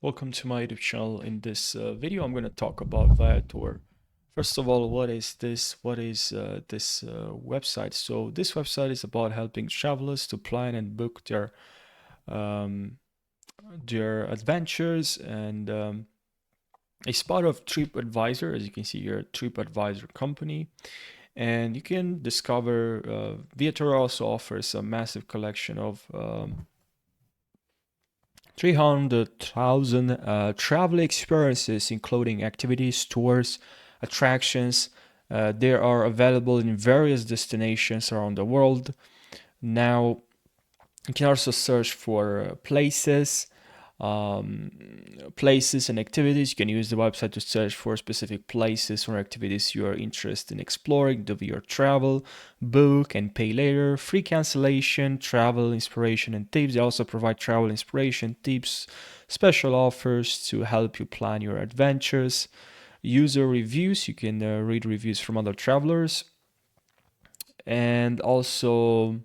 Welcome to my YouTube channel. In this video, I'm going to talk about Viator. First of all, what is this? What is this website? So this website is about helping travelers to plan and book um, their adventures, and it's part of TripAdvisor, as you can see here, TripAdvisor company. And you can discover Viator also offers a massive collection of 300,000 travel experiences, including activities, tours, attractions. They are available in various destinations around the world. Now, you can also search for um, places and activities. You can use the website to search for specific places or activities you are interested in exploring, do your travel, book and pay later, free cancellation, travel inspiration and tips. They also provide travel inspiration, tips, special offers to help you plan your adventures, user reviews. You can read reviews from other travelers, and also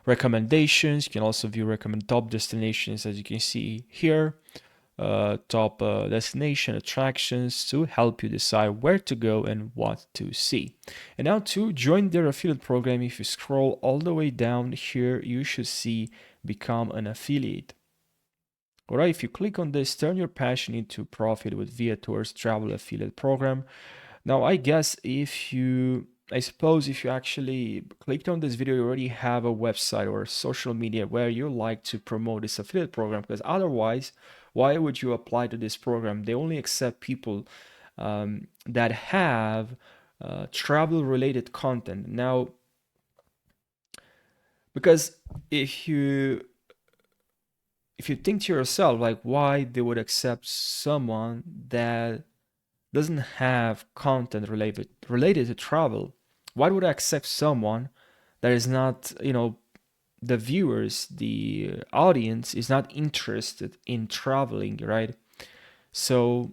recommendations. You can also view recommend top destinations, as you can see here, top destination attractions to help you decide where to go and what to see. And now to join their affiliate program, if you scroll all the way down here, you should see become an affiliate. All right, if you click on this, turn your passion into profit with Viator's travel affiliate program. Now, I suppose if you actually clicked on this video, you already have a website or social media where you like to promote this affiliate program, because otherwise, why would you apply to this program? They only accept people that have travel related content. Now, because if you think to yourself, like, why they would accept someone that doesn't have content related to travel? Why would I accept someone that is not, the viewers, the audience is not interested in traveling, right? So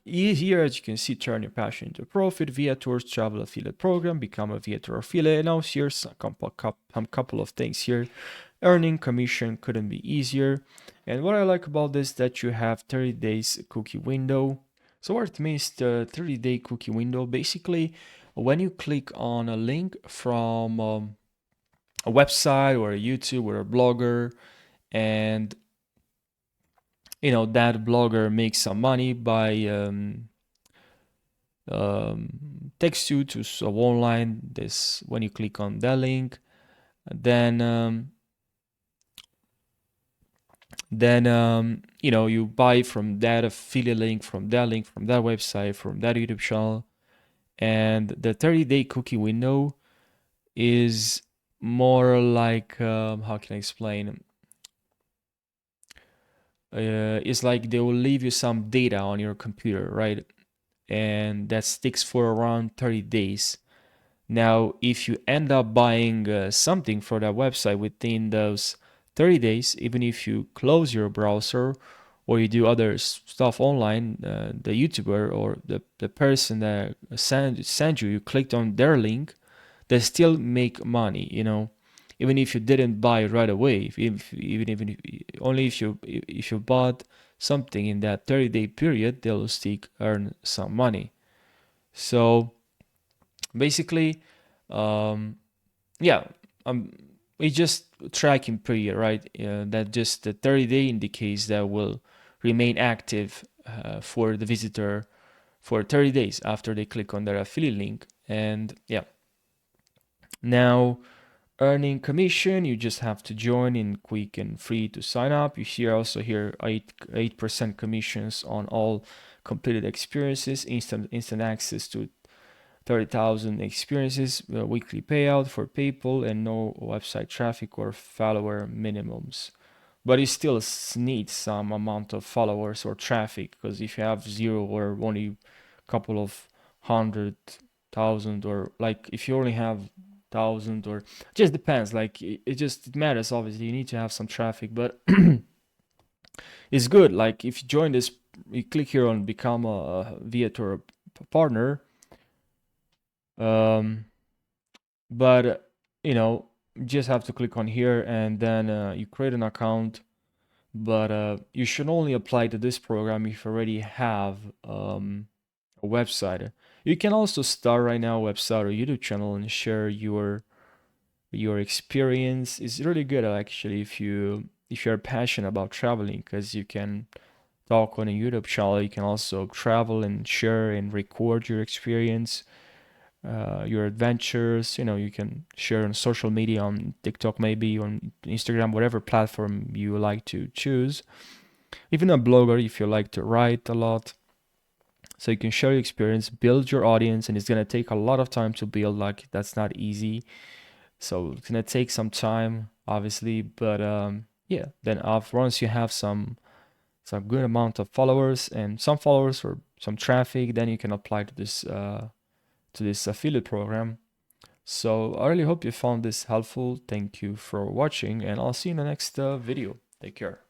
here, as you can see, turn your passion into profit. Viator's travel affiliate program, become a Viator affiliate. Now here's a couple of things here. Earning commission couldn't be easier. And what I like about this, that you have 30 days cookie window. So what it means, the 30-day cookie window, basically when you click on a link from a website or a YouTube or a blogger, and that blogger makes some money by takes you to some online, this, when you click on that link, then you buy from that affiliate link, from that link, from that website, from that YouTube channel. And the 30-day cookie window is more like, how can I explain? It's like they will leave you some data on your computer, right? And that sticks for around 30 days. Now, if you end up buying something for that website within those 30 days, even if you close your browser or you do other stuff online, the YouTuber or the person that sent you clicked on their link, they still make money, even if you didn't buy right away. Only if you bought something in that 30-day period, they'll still earn some money. So basically, um, yeah, um, it's just tracking period, right? That just the 30-day indicates that will remain active for the visitor for 30 days after they click on their affiliate link. And yeah, now earning commission, you just have to join in, quick and free to sign up. You see also here 8% commissions on all completed experiences, instant access to 30,000 experiences, weekly payout for PayPal, and no website traffic or follower minimums. But you still need some amount of followers or traffic, because if you have zero or only a couple of 100,000, or like if you only have thousand, or just depends, like it matters. Obviously you need to have some traffic, but it's good. Like if you join this, you click here on become a Viator partner, um but you just have to click on here, and then you create an account. but you should only apply to this program if you already have a website. You can also start right now a website or YouTube channel and share your experience. Is really good actually if you're passionate about traveling, because you can talk on a YouTube channel. You can also travel and share and record your experience, your adventures. You know, you can share on social media, on TikTok, maybe on Instagram, whatever platform you like to choose. Even a blogger if you like to write a lot. So you can share your experience, build your audience, and it's gonna take a lot of time to build. Like that's not easy. So it's gonna take some time, obviously, but yeah. Then once you have some good amount of followers and some followers or some traffic, then you can apply to this affiliate program. So I really hope you found this helpful. Thank you for watching, and I'll see you in the next video. Take care.